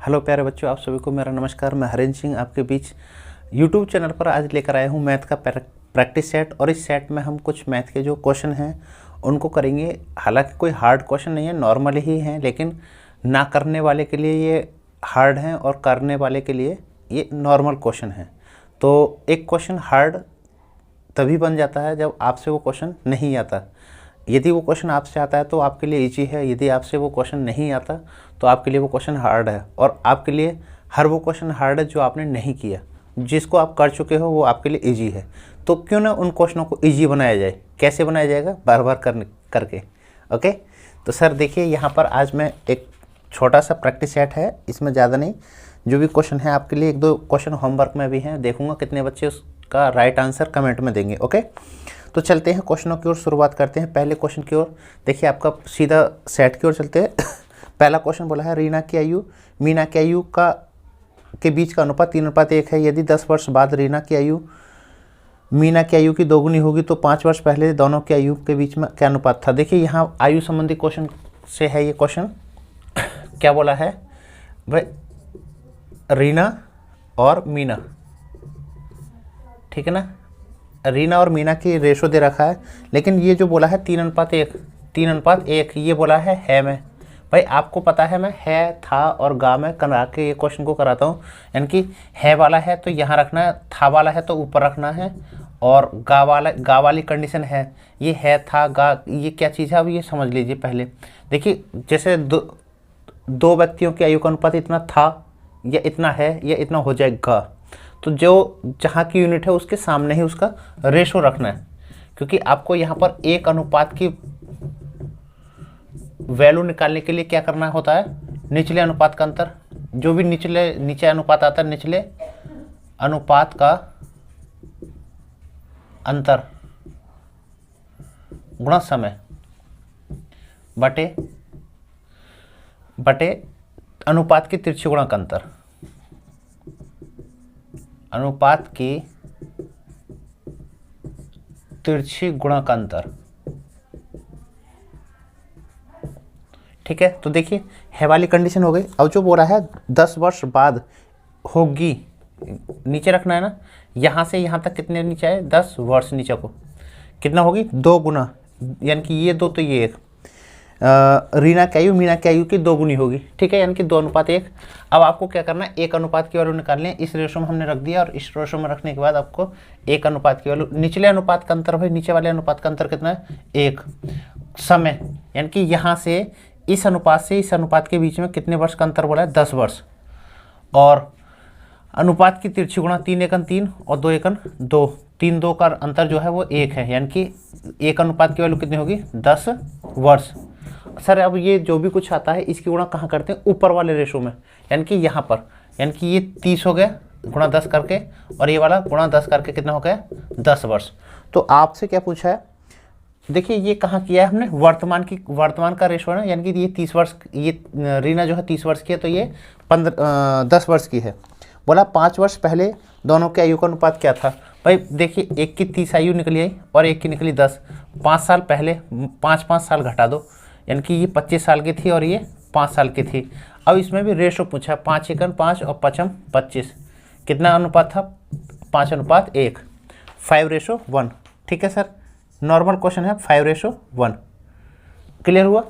Hello प्यारे बच्चों, आप सभी को मेरा नमस्कार। मैं हरेंद्र सिंह आपके बीच यूट्यूब चैनल पर आज लेकर आया हूँ मैथ का प्रैक्टिस सेट। और इस सेट में हम कुछ मैथ के जो क्वेश्चन हैं उनको करेंगे। हालांकि कोई हार्ड क्वेश्चन नहीं है, नॉर्मल ही हैं, लेकिन ना करने वाले के लिए ये हार्ड हैं और करने वाले के लिए ये नॉर्मल क्वेश्चन हैं। तो एक क्वेश्चन हार्ड तभी बन जाता है जब आपसे वो क्वेश्चन नहीं आता। यदि वो क्वेश्चन आपसे आता है तो आपके लिए इजी है, यदि आपसे वो क्वेश्चन नहीं आता तो आपके लिए वो क्वेश्चन हार्ड है। और आपके लिए हर वो क्वेश्चन हार्ड है जो आपने नहीं किया। जिसको आप कर चुके हो वो आपके लिए इजी है। तो क्यों ना उन क्वेश्चनों को इजी बनाया जाए। कैसे बनाया जाएगा? बार बार करके। ओके, तो सर देखिए यहाँ पर आज मैं एक छोटा सा प्रैक्टिस सेट है, इसमें ज़्यादा नहीं, जो भी क्वेश्चन है आपके लिए एक दो क्वेश्चन होमवर्क में भी हैं। देखूंगा कितने बच्चे उसका राइट आंसर कमेंट में देंगे। ओके, तो चलते हैं क्वेश्चनों की ओर, शुरुआत करते हैं पहले क्वेश्चन की ओर। देखिए आपका सीधा सेट की ओर चलते हैं। पहला क्वेश्चन बोला है रीना की आयु मीना की आयु के बीच का अनुपात 3:1 है। यदि 10 वर्ष बाद रीना की आयु मीना की आयु की दोगुनी होगी तो 5 वर्ष पहले दोनों की आयु के बीच में क्या अनुपात था। देखिए यहाँ आयु संबंधी क्वेश्चन से है ये क्वेश्चन। क्या बोला है भाई? रीना और मीना, ठीक है ना, रीना और मीना की रेशो दे रखा है। लेकिन ये जो बोला है 3:1 ये बोला है में। भाई आपको पता है मैं है, था और गा में करा के ये क्वेश्चन को कराता हूँ। यानी कि है वाला है तो यहाँ रखना है, था वाला है तो ऊपर रखना है, और गा वाली कंडीशन है। ये है, था, गा, ये क्या चीज़ है अब ये समझ लीजिए पहले। देखिए जैसे दो व्यक्तियों की आयु का अनुपात इतना था या इतना है या इतना हो जाएगा, तो जो जहाँ की यूनिट है उसके सामने ही उसका रेशो रखना है। क्योंकि आपको यहाँ पर एक अनुपात की वैल्यू निकालने के लिए क्या करना होता है? निचले अनुपात का अंतर, जो भी नीचे अनुपात आता है, निचले अनुपात का अंतर गुणा समय बटे अनुपात की तिरछी गुणा का अंतर। अनुपात की तिरछी गुणा का अंतर, ठीक है। तो देखिए है वाली कंडीशन हो गई। अब जो बोला है 10 वर्ष बाद होगी, नीचे रखना है ना, यहाँ से यहाँ तक कितने नीचे आए? 10 वर्ष नीचे को कितना होगी? 2 गुना, यानी कि ये 2 तो ये 1। रीना की आयु मीना की आयु की 2 गुनी होगी, ठीक है, यानी कि 2:1। अब आपको क्या करना है? एक अनुपात की वैल्यू निकालनी है। इस रेशो में हमने रख दिया और इस रेशो में रखने के बाद आपको एक अनुपात की वैल्यू, निचले अनुपात का अंतर, भाई नीचे वाले अनुपात का अंतर कितना है? 1। समय, यानी कि यहाँ से इस अनुपात के बीच में कितने वर्ष का अंतर बोला है? 10 वर्ष। और अनुपात की तिरछी गुणा, 3×1 और 2×2, 3-2 का अंतर जो है वो 1 है, यानी कि एक अनुपात की वैल्यू कितनी होगी? 10 वर्ष। सर अब ये जो भी कुछ आता है इसकी गुणा कहाँ करते हैं? ऊपर वाले रेशो में, यानी कि यहाँ पर, यानी कि ये 30 हो गया गुणा 10 करके, और ये वाला गुणा 10 करके कितना हो गया? 10 वर्ष। तो आपसे क्या पूछा है? देखिए ये कहाँ किया है हमने? वर्तमान का रेशो है ना, यानी कि ये 30 वर्ष, ये रीना जो है 30 वर्ष की है, तो ये 10 वर्ष की है। बोला 5 वर्ष पहले दोनों के आयु का अनुपात क्या था। भाई देखिए एक की 30 आयु निकली आई और एक की निकली 10। 5 साल पहले 5 साल घटा दो, यानी कि ये 25 साल की थी और ये 5 साल की थी। अब इसमें भी रेशो पूछा, 5×5 और 5×25 कितना अनुपात था? 5:1, 5:1। ठीक है सर, नॉर्मल क्वेश्चन है, 5:1। क्लियर हुआ?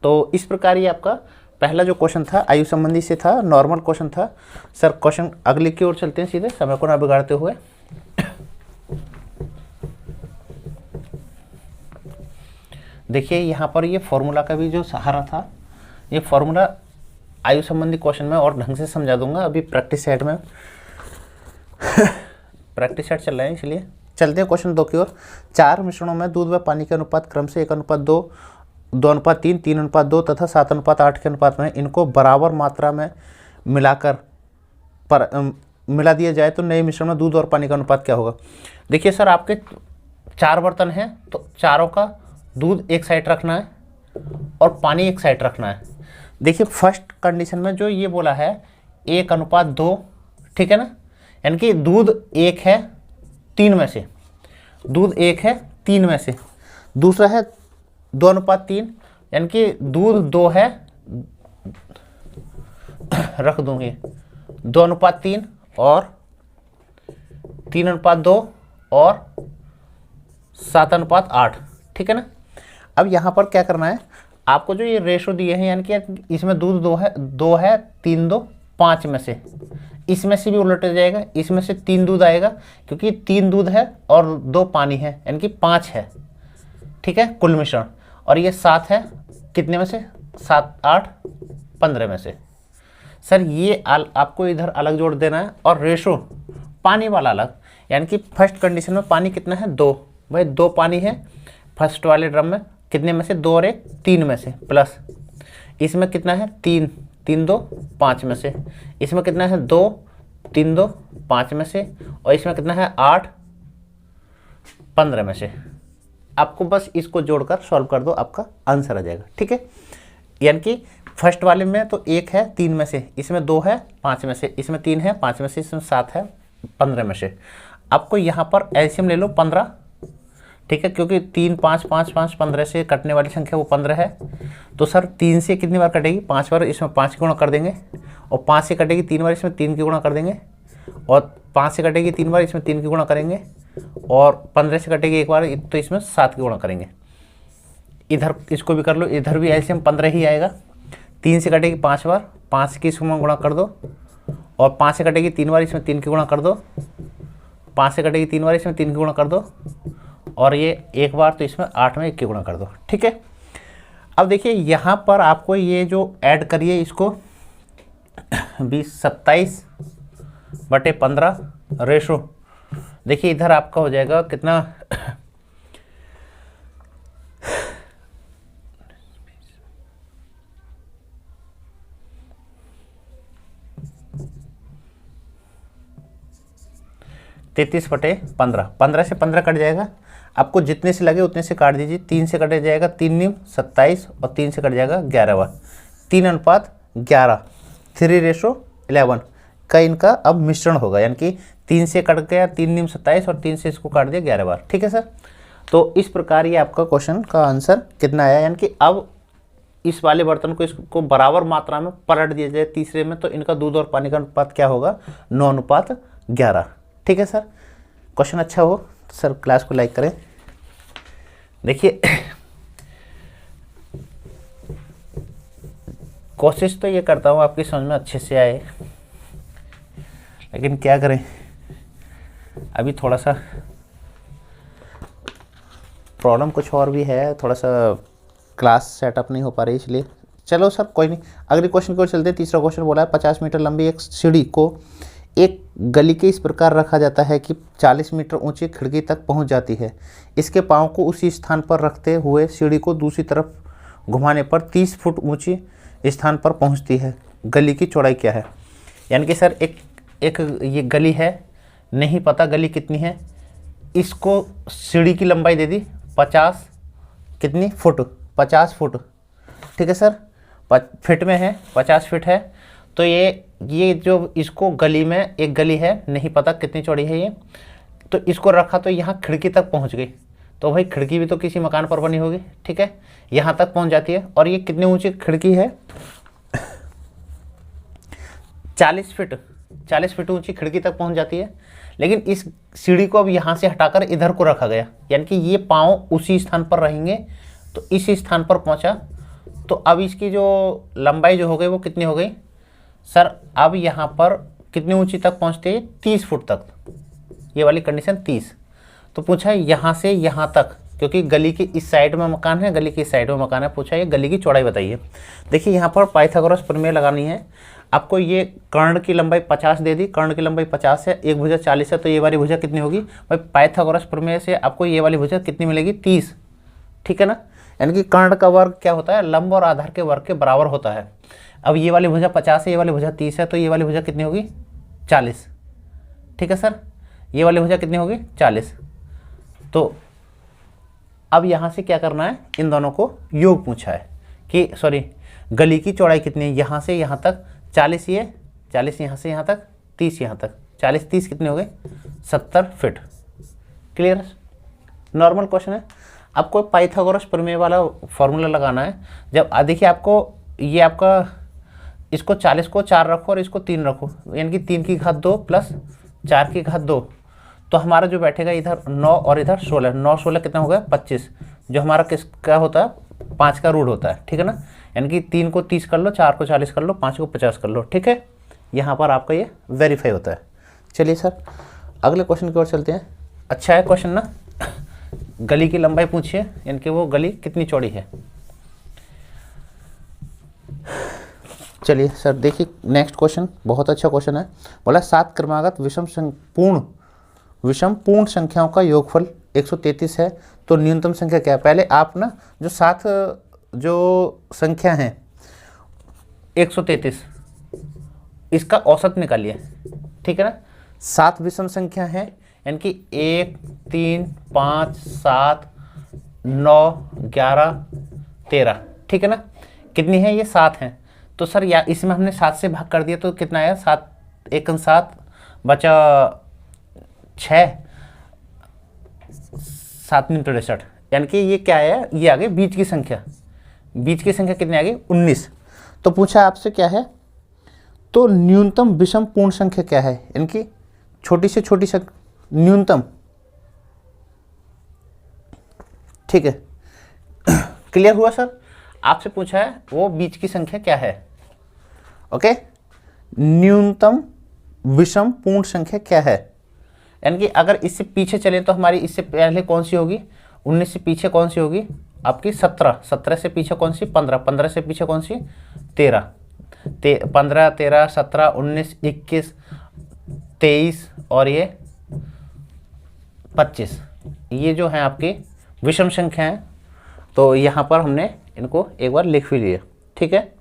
तो इस प्रकार ये आपका पहला जो क्वेश्चन था आयु संबंधी से था, नॉर्मल क्वेश्चन था। सर क्वेश्चन अगले की ओर चलते हैं सीधे, समय को ना बिगाड़ते हुए। देखिए यहाँ पर ये फॉर्मूला का भी जो सहारा था, ये फॉर्मूला आयु संबंधी क्वेश्चन में और ढंग से समझा दूंगा। अभी प्रैक्टिस सेट में प्रैक्टिस सेट चल रहा है, इसलिए चलते हैं क्वेश्चन 2 की ओर। 4 मिश्रणों में दूध व पानी के अनुपात क्रम से 1:2, 2:3, 3:2 तथा 7:8 के अनुपात में इनको बराबर मात्रा में मिला दिया जाए तो नए मिश्रण में दूध और पानी का अनुपात क्या होगा। देखिए सर आपके 4 बर्तन हैं तो चारों का दूध एक साइड रखना है और पानी एक साइड रखना है। देखिए फर्स्ट कंडीशन में जो ये बोला है 1:2, ठीक है ना, यानी कि दूध 1 है 3 में से, दूध 1 है 3 में से। दूसरा है 2:3, यानी कि दूध 2 है रख दूंगे 2:3 और 3:2 और 7:8, ठीक है ना। अब यहाँ पर क्या करना है, आपको जो ये रेशो दिए हैं, यानी कि इसमें दूध 2 है 3 2 5 में से, इसमें से भी उलट जाएगा, इसमें से 3 दूध आएगा, क्योंकि 3 दूध है और 2 पानी है, यानी कि 5 है, ठीक है, कुल मिश्रण। और ये 7 है, कितने में से, 7 8 15 में से। सर ये आपको इधर अलग जोड़ देना है, और रेशो पानी वाला अलग, यानी कि फर्स्ट कंडीशन में पानी कितना है, 2, भाई 2 पानी है फर्स्ट वाले ड्रम में, कितने में से, 2 और 1 3 में से, प्लस इसमें कितना है, 3 3 2 5 में से, इसमें कितना है, 2 3 2 5 में से, और इसमें कितना है, 8 15 में से। आपको बस इसको जोड़कर सॉल्व कर दो, आपका आंसर आ जाएगा, ठीक है। यानी कि फर्स्ट वाले में तो 1 है 3 में से, इसमें 2 है 5 में से, इसमें 3 है 5 में से, इसमें 7 है 15 में से। आपको यहाँ पर एलसीएम ले लो 15, ठीक है, क्योंकि 3 5 5 5 15 से कटने वाली संख्या वो 15 है। तो सर 3 से कितनी बार कटेगी, 5 बार, इसमें 5 की गुणा कर देंगे, और 5 से कटेगी 3 बार, इसमें 3 की गुणा कर देंगे, और 5 से कटेगी 3 बार, इसमें 3 की गुणा करेंगे, और 15 से कटेगी 1 बार, तो इसमें 7 की गुणा करेंगे। इधर इसको भी कर लो, इधर भी एलसीएम 15 ही आएगा। 3 से कटेगी 5 बार, 5 की इसमें गुणा कर दो, और 5 से कटेगी 3 बार, इसमें 3 की गुणा कर दो, 5 से कटेगी 3 बार, इसमें 3 की गुणा कर दो, और ये 1 बार, तो इसमें 8 में 1 की गुणा कर दो, ठीक है। अब देखिए यहाँ पर आपको ये जो ऐड करिए इसको 27/15 रेशो, देखिए इधर आपका हो जाएगा कितना, (33/15) 15 से 15 कट जाएगा, आपको जितने से लगे उतने से काट दीजिए। 3 से कट जाएगा 3 × 27, और 3 से कट जाएगा 11 बार, 3:11, 3:11 का इनका अब मिश्रण होगा, यानी कि 3 से कट गया 3 × 27, और 3 से इसको काट दिया 11 बार, ठीक है सर। तो इस प्रकार ये आपका क्वेश्चन का आंसर कितना आया, यानी कि अब इस वाले बर्तन को इसको बराबर मात्रा में पलट दिया जाए तीसरे में, तो इनका दूध और पानी का अनुपात क्या होगा, 9:11, ठीक है सर। क्वेश्चन अच्छा हो तो सर क्लास को लाइक करें। देखिए कोशिश तो ये करता हूँ आपकी समझ में अच्छे से आए, लेकिन क्या करें, अभी थोड़ा सा प्रॉब्लम कुछ और भी है, थोड़ा सा क्लास सेटअप नहीं हो पा रही, इसलिए चलो सर कोई नहीं, अगले क्वेश्चन को चलते। तीसरा क्वेश्चन बोला है 50 मीटर लंबी एक सीढ़ी को एक गली के इस प्रकार रखा जाता है कि 40 मीटर ऊंची खिड़की तक पहुंच जाती है। इसके पांव को उसी स्थान पर रखते हुए सीढ़ी को दूसरी तरफ घुमाने पर 30 फुट ऊंची स्थान पर पहुंचती है। गली की चौड़ाई क्या है। यानी कि सर एक ये गली है, नहीं पता गली कितनी है, इसको सीढ़ी की लंबाई दे दी 50 कितनी फुट, 50 फुट, ठीक है सर, फिट में है 50 फीट है। तो ये जो इसको गली में एक गली है, नहीं पता कितनी चौड़ी है ये, तो इसको रखा तो यहाँ खिड़की तक पहुँच गई, तो भाई खिड़की भी तो किसी मकान पर बनी होगी, ठीक है, यहाँ तक पहुँच जाती है। और ये कितनी ऊंची खिड़की है, 40 फीट ऊंची खिड़की तक पहुँच जाती है। लेकिन इस सीढ़ी को अब यहाँ से हटाकर इधर को रखा गया, यानी कि ये पाँव उसी स्थान पर रहेंगे, तो इस स्थान पर पहुँचा। तो अब इसकी जो लंबाई जो हो गई वो कितनी हो गई सर, अब यहाँ पर कितनी ऊंची तक पहुँचते हैं, 30 फुट तक, ये वाली कंडीशन 30। तो पूछा है यहाँ से यहाँ तक, क्योंकि गली के इस साइड में मकान है, गली की इस साइड में मकान है, पूछा है गली की चौड़ाई बताइए। देखिए यहाँ पर पाइथागोरस प्रमेय लगानी है आपको। ये कर्ण की लंबाई 50 दे दी, कर्ण की लंबाई 50 है, एक भुजा 40 है, तो ये वाली भुजा कितनी होगी भाई, पाइथागोरस प्रमेय से आपको ये वाली भुजा कितनी मिलेगी, 30, ठीक है ना। यानी कि कर्ण का वर्ग क्या होता है, लंब और आधार के वर्ग के बराबर होता है। अब ये वाली भुजा 50 है, ये वाली भुजा 30 है, तो ये वाली भुजा कितनी होगी, 40, ठीक है सर, ये वाली भुजा कितनी होगी, 40। तो अब यहाँ से क्या करना है, इन दोनों को योग पूछा है कि सॉरी गली की चौड़ाई कितनी है, यहाँ से यहाँ तक 40, ये 40 यहाँ से यहाँ तक, 30 यहाँ तक, 40 30 कितने हो गए, 70 फीट। क्लियर, नॉर्मल क्वेश्चन है। आपको पाइथागोरस प्रमेय वाला फॉर्मूला लगाना है। जब देखिए आपको ये आपका इसको 40 को 4 रखो और इसको 3 रखो, यानी कि 3 की घात 2 प्लस 4 की घात 2, तो हमारा जो बैठेगा इधर 9 और इधर 16, 9 16 कितना हो गया 25, जो हमारा किसका होता है 5 का रूट होता है, ठीक है ना। यानी कि 3 को 30 कर लो, 4 को 40 कर लो, 5 को 50 कर लो, ठीक है। यहाँ पर आपका ये वेरीफाई होता है। चलिए सर अगले क्वेश्चन की ओर चलते हैं। अच्छा है क्वेश्चन ना, गली की लंबाई पूछिए, यानी कि वो गली कितनी चौड़ी है। चलिए सर देखिए नेक्स्ट क्वेश्चन, बहुत अच्छा क्वेश्चन है। बोला 7 क्रमागत विषम पूर्ण संख्याओं का योगफल 133 है, तो न्यूनतम संख्या क्या है। पहले आप ना जो 7 जो संख्या हैं 133, इसका औसत निकालिए, ठीक है ना। 7 विषम संख्या है, यानी कि 1 3 5 7 9 11 13, ठीक है ना। कितनी है ये 7 हैं, तो सर या इसमें हमने 7 से भाग कर दिया तो कितना आया 7 1 7 बचा 6 7 3 63, यानी कि ये क्या है, ये आ गई बीच की संख्या। बीच की संख्या कितनी आ गई 19। तो पूछा आपसे क्या है, तो न्यूनतम विषम पूर्ण संख्या क्या है, यानी कि छोटी से छोटी न्यूनतम, ठीक है। क्लियर हुआ सर। आपसे पूछा है वो बीच की संख्या क्या है, ओके। न्यूनतम विषम पूर्ण संख्या क्या है, यानी कि अगर इससे पीछे चले तो हमारी इससे पहले कौन सी होगी 19, से पीछे कौन सी होगी आपकी 17, 17 से पीछे कौन सी 15, 15 से पीछे कौन सी 13, 15 13 17 19 21 23 और ये 25, ये जो है आपकी विषम संख्या है। तो यहाँ पर हमने इनको एक बार लिख भी लिए, ठीक है।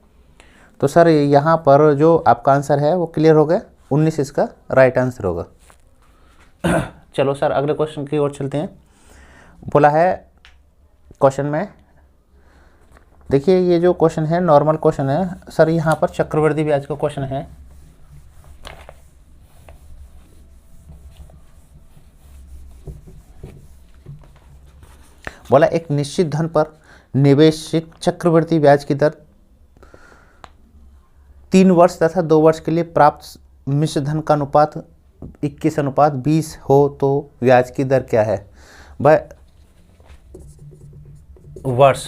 तो सर यहाँ पर जो आपका आंसर है वो क्लियर हो गया, 19 इसका राइट आंसर होगा। चलो सर अगले क्वेश्चन की ओर चलते हैं। बोला है क्वेश्चन में, देखिए ये जो क्वेश्चन है नॉर्मल क्वेश्चन है सर, यहाँ पर चक्रवृद्धि ब्याज का क्वेश्चन है। बोला एक निश्चित धन पर निवेशित चक्रवृद्धि ब्याज की दर 3 वर्ष तथा 2 वर्ष के लिए प्राप्त मिश्र धन का अनुपात 21:20 हो तो ब्याज की दर क्या है। भाई वर्ष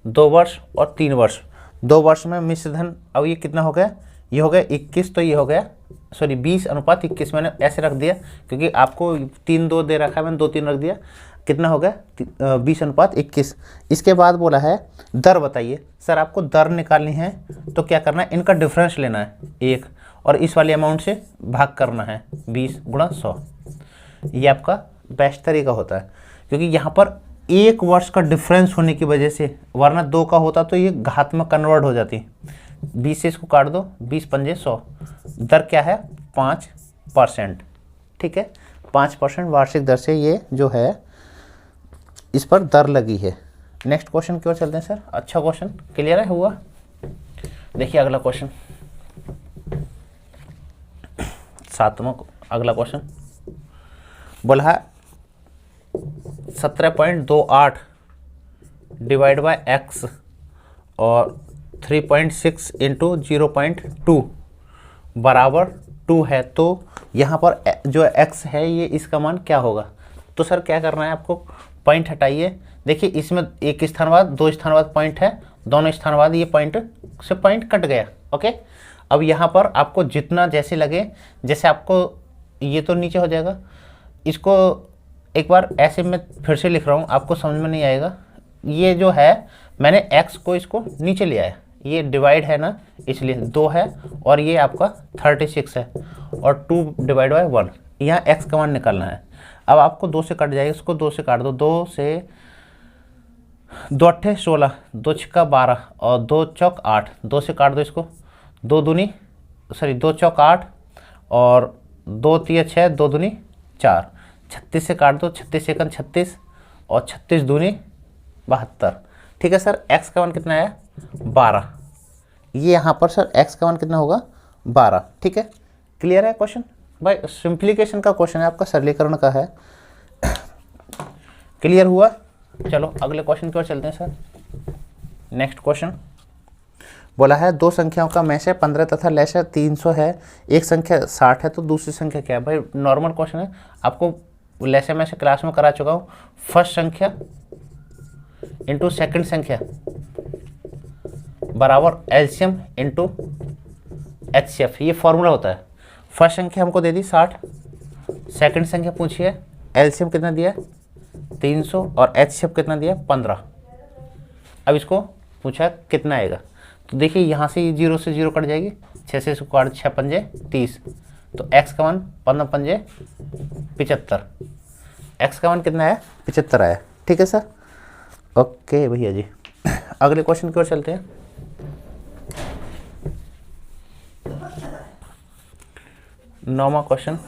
2 वर्ष और 3 वर्ष, 2 वर्ष में मिश्र धन, अब ये कितना हो गया, ये हो गया 21, तो ये हो गया 20:21, मैंने ऐसे रख दिया क्योंकि आपको 3 2 दे रखा है, मैंने 2 3 रख दिया, कितना हो गया 20:21। इसके बाद बोला है दर बताइए। सर आपको दर निकालनी है तो क्या करना है, इनका डिफरेंस लेना है 1 और इस वाले अमाउंट से भाग करना है 20 × 100। ये आपका बेस्ट तरीका होता है, क्योंकि यहाँ पर 1 वर्ष का डिफरेंस होने की वजह से, वरना 2 का होता तो ये घात में कन्वर्ट हो जाती। 20 से इसको काट दो, 20 पंजे 100, दर क्या है 5%, ठीक है। 5% वार्षिक दर से ये जो है इस पर दर लगी है। नेक्स्ट क्वेश्चन की ओर चलते हैं सर। अच्छा क्वेश्चन क्लियर है हुआ। देखिए अगला क्वेश्चन, 7वां अगला क्वेश्चन बोला है 17.28 डिवाइड बाय x और 3.6 × 0.2 बराबर 2 है, तो यहाँ पर जो x है ये इसका मान क्या होगा। तो सर क्या करना है आपको, पॉइंट हटाइए। देखिए इसमें एक स्थान बाद 2 स्थान बाद पॉइंट है, दोनों स्थान बाद ये पॉइंट से पॉइंट कट गया, ओके। अब यहाँ पर आपको जितना जैसे लगे, जैसे आपको ये तो नीचे हो जाएगा, इसको एक बार ऐसे मैं फिर से लिख रहा हूँ, आपको समझ में नहीं आएगा। ये जो है मैंने x को इसको नीचे लिया है, ये डिवाइड है ना इसलिए 2 है, और ये आपका 36 है और 2 डिवाइड बाय 1, यहाँ x का मान निकालना है। अब आपको 2 से कट जाएगा, इसको 2 से काट दो, 2 से 2 8 16, 2 6 12 और 2 चौक 8, 2 से काट दो इसको, 2 चौक 8 और 2 3 6, 2 दूनी 4, 36 से काट दो, 36 एकन 36 और 36 दूनी 72, ठीक है सर। x का मान कितना है 12, ये यहाँ पर सर x का मान कितना होगा 12, ठीक है। क्लियर है क्वेश्चन भाई, सिंप्लीकेशन का क्वेश्चन है आपका, सरलीकरण का है। क्लियर हुआ। चलो अगले क्वेश्चन की ओर चलते हैं सर। नेक्स्ट क्वेश्चन बोला है दो संख्याओं का मैश है 15 तथा लैश है 300 है, एक संख्या 60 है तो दूसरी संख्या क्या है। भाई नॉर्मल क्वेश्चन है, आपको लैश मैश क्लास में करा चुका हूँ। फर्स्ट संख्या इंटू सेकंड संख्या बराबर एलसीएम इंटू एचसीएफ, ये फॉर्मूला होता है। फर्स्ट संख्या हमको दे दी 60, सेकंड संख्या पूछिए एलसीएम कितना दिया 300 और एचसीएफ कितना दिया 15। अब इसको पूछा कितना आएगा, तो देखिए यहाँ से 0 से 0 कट जाएगी, 6 से इसको काट 6 पंजे 30, तो x का मान 15 पंजे 75, x का मान कितना है 75 आया। ठीक है सर, ओके भैया जी। अगले क्वेश्चन की ओर चलते हैं। नौवां क्वेश्चन,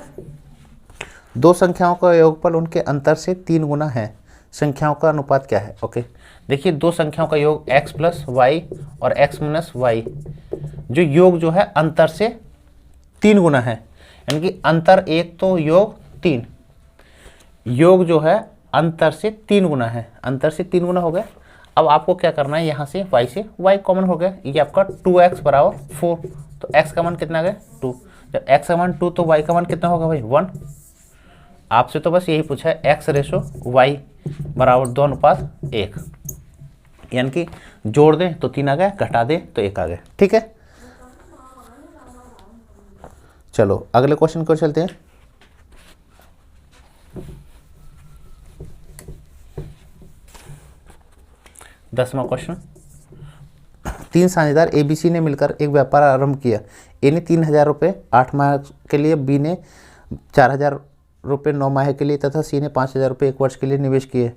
दो संख्याओं का योगफल उनके अंतर से 3 गुना है, संख्याओं का अनुपात क्या है। ओके देखिए, दो संख्याओं का योग x प्लस वाई और x माइनस वाई, जो योग जो है अंतर से 3 गुना है, यानी कि अंतर 1 तो योग 3, योग जो है अंतर से 3 गुना है, अंतर से 3 गुना हो गया। अब आपको क्या करना है, यहाँ से y कॉमन हो गया, ये आपका 2x बराबर 4, तो x का मान कितना आ गया 2, जब x का मान 2 तो y का मान कितना होगा भाई 1। आपसे तो बस यही पूछा है x रेशो y बराबर 2:1, यानी कि जोड़ दें तो 3 आ गया, घटा दें तो 1 आ गया। ठीक है, चलो अगले क्वेश्चन को चलते हैं। दसवां क्वेश्चन, 3 साझेदार ABC ने मिलकर एक व्यापार आरंभ किया। ए ने 3000 रुपये 8 माह के लिए, बी ने 4000 रुपये 9 माह के लिए तथा सी ने 5000 रुपये 1 वर्ष के लिए निवेश किए।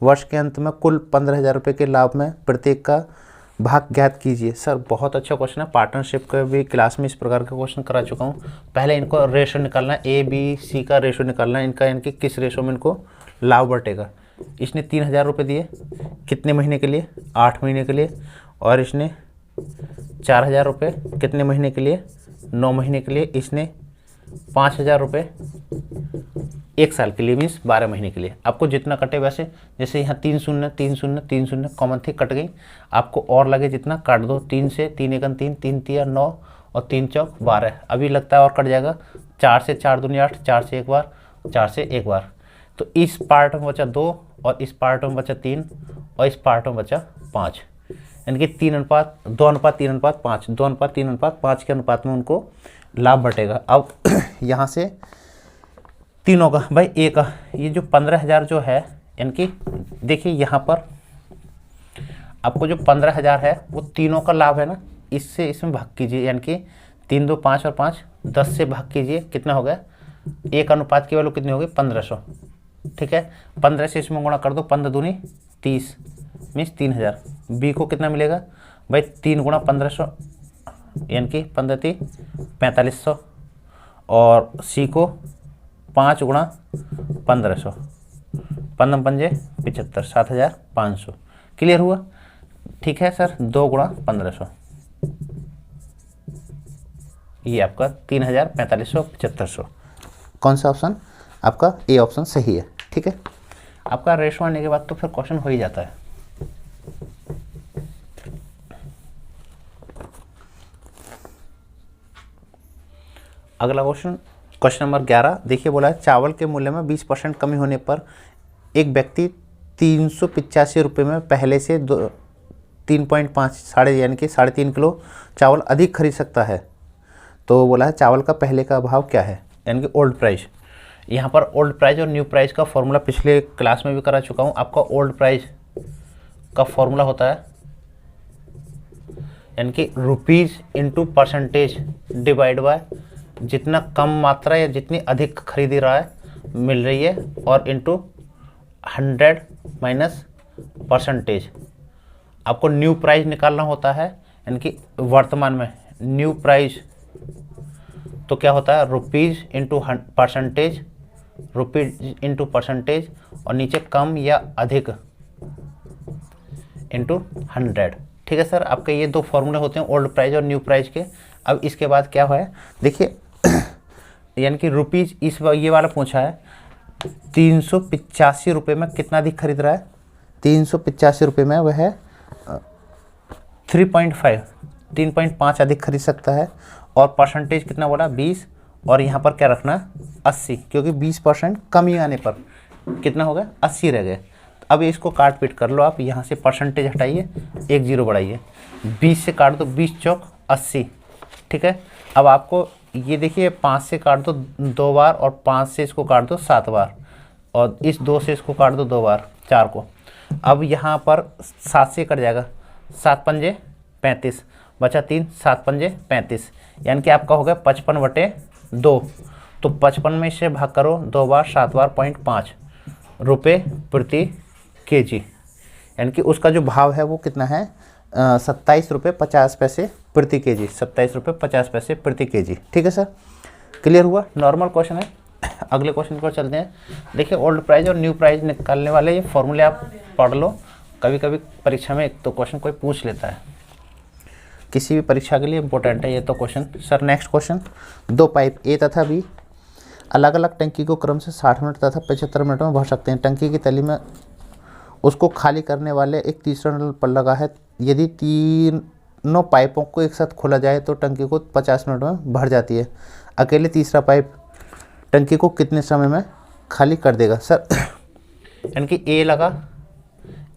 वर्ष के अंत में कुल 15000 रुपये के लाभ में प्रत्येक का भाग ज्ञात कीजिए। सर बहुत अच्छा क्वेश्चन है, पार्टनरशिप का भी क्लास में इस प्रकार का क्वेश्चन करा चुका हूँ। पहले इनको रेशो निकालना है, ABC का रेशो निकालना है इनका, यानी कि किस रेशो में इनको लाभ बटेगा। इसने 3000 रुपये दिए, कितने महीने के लिए 8 महीने के लिए, और इसने 4000 रुपये कितने महीने के लिए 9 महीने के लिए, इसने 5000 रुपये 1 साल के लिए, मीन्स 12 महीने के लिए। आपको जितना कटे वैसे, जैसे यहाँ 3 शून्य 3 शून्य 3 शून्य कॉमन थी, कट गई, आपको और लगे जितना काट दो, 3 से 3 एकन 3 3 तिया 9 और 3 चौक 12, अभी लगता है और कट जाएगा। 4 से 4 दूनी 8, 4 से 1 बार, 4 से 1 बार, तो इस पार्ट में बचा 2 और इस पार्ट में बचा 3 और इस पार्ट में बचा 5, यानी कि 2:3:5, 2:3:5 के अनुपात में उनको लाभ बटेगा। अब यहाँ से तीनों का भाई ए का, ये जो 15000 जो है, यानी कि देखिए यहाँ पर आपको जो 15000 है वो तीनों का लाभ है ना, इससे इसमें भाग कीजिए, यानी कि 3 2 5 और 5 10 से भाग कीजिए, कितना हो गया, एक अनुपात की वैल्यू कितनी होगी 1500। ठीक है, 15 से इसमें गुणा कर दो, 15 दूनी 30 मीन्स 3000। बी को कितना मिलेगा भाई 3 गुणा 1500, यानी कि 15 3 4500, और सी को 5 गुणा 1500, 15 पंजे 75, 7500। क्लियर हुआ। ठीक है सर, 2 गुणा 1500, ये आपका 3000 4500 7500। कौन सा ऑप्शन आपका ए ऑप्शन सही है। ठीक है, आपका रेशो आने के बाद तो फिर क्वेश्चन हो ही जाता है। अगला क्वेश्चन नंबर 11, देखिए बोला है चावल के मूल्य में 20% कमी होने पर एक व्यक्ति 385 रुपये में पहले से 3.5 यानी कि 3.5 किलो चावल अधिक खरीद सकता है। तो बोला है चावल का पहले का भाव क्या है, यानी कि ओल्ड प्राइस। यहाँ पर ओल्ड प्राइस और न्यू प्राइस का फॉर्मूला पिछले क्लास में भी करा चुका हूँ। आपका ओल्ड प्राइस का फॉर्मूला होता है, यानी कि rupees into percentage divide by जितना कम मात्रा या जितनी अधिक खरीदी रहा है मिल रही है, और इंटू 100 माइनस परसेंटेज। आपको न्यू प्राइस निकालना होता है, यानी कि वर्तमान में न्यू प्राइस तो क्या होता है rupees into percentage, rupees into percentage, और नीचे कम या अधिक इंटू 100। ठीक है सर, आपके ये दो फॉर्मूले होते हैं ओल्ड प्राइस और न्यू प्राइस के। अब इसके बाद क्या है, देखिए यानी कि रुपीज़ इस ये वाला पूछा है 385 रुपये में कितना अधिक खरीद रहा है, 385 रुपये में वह है 3.5, 3.5 अधिक खरीद सकता है। और परसेंटेज कितना बोला 20, और यहाँ पर क्या रखना 80, क्योंकि 20% कमी आने पर कितना हो गया 80 रह गए। अब इसको काट पीट कर लो आप, यहाँ से परसेंटेज हटाइए, एक जीरो बढ़ाइए, 20 से काट दो 20 चौक 80, ठीक है। अब आपको ये देखिए 5 से काट दो 2 बार, और 5 से इसको काट दो 7 बार, और इस 2 से इसको काट दो 2 बार, 4 को। अब यहाँ पर 7 से कट जाएगा, 7 पंजे 35, बचा 3, 7 पंजे 35, यानी कि आपका हो गया 55/2। तो 55 में इससे भाग करो 2 बार, 7 बार, 0.5 रुपये प्रति केजी, यानी कि उसका जो भाव है वो कितना है 27.50 रुपये प्रति केजी, 27.50 रुपये प्रति केजी, ठीक है सर। क्लियर हुआ, नॉर्मल क्वेश्चन है। अगले क्वेश्चन पर चलते हैं। देखिए ओल्ड प्राइस और न्यू प्राइस निकालने वाले ये फॉर्मूले आप पढ़ लो, कभी कभी परीक्षा में एक तो क्वेश्चन कोई पूछ लेता है, किसी भी परीक्षा के लिए इंपॉर्टेंट है ये तो question. Sir next question, 2 pipe ए तथा बी अलग अलग टंकी को क्रम से 60 मिनट तथा 75 मिनट में भर सकते हैं। टंकी की तली में उसको खाली करने वाले एक तीसरा नल पर लगा है। यदि तीनों पाइपों को एक साथ खोला जाए तो टंकी को 50 मिनट में भर जाती है। अकेले तीसरा पाइप टंकी को कितने समय में खाली कर देगा? सर यानी कि ए लगा,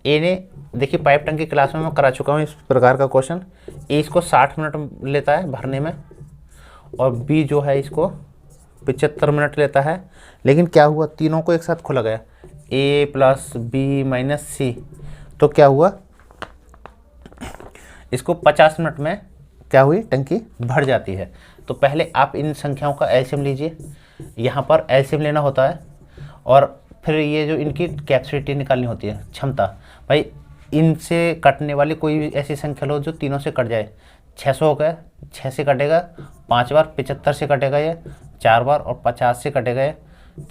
ए ने देखिए पाइप टंकी क्लास में मैं करा चुका हूँ इस प्रकार का क्वेश्चन। ए इसको 60 मिनट लेता है भरने में, और बी जो है इसको 75 मिनट लेता है। लेकिन क्या हुआ, तीनों को एक साथ खोला गया, ए प्लस बी माइनस सी, तो क्या हुआ इसको 50 मिनट में क्या हुई टंकी भर जाती है। तो पहले आप इन संख्याओं का एलसीएम लीजिए, यहाँ पर एलसीएम लेना होता है, और फिर ये जो इनकी कैपेसिटी निकालनी होती है, क्षमता। भाई इनसे कटने वाली कोई भी ऐसी संख्या लो जो तीनों से कट जाए। 600 हो गया, 6 से कटेगा 5 बार, 75 से कटेगा ये 4 बार, और 50 से कटेगा ये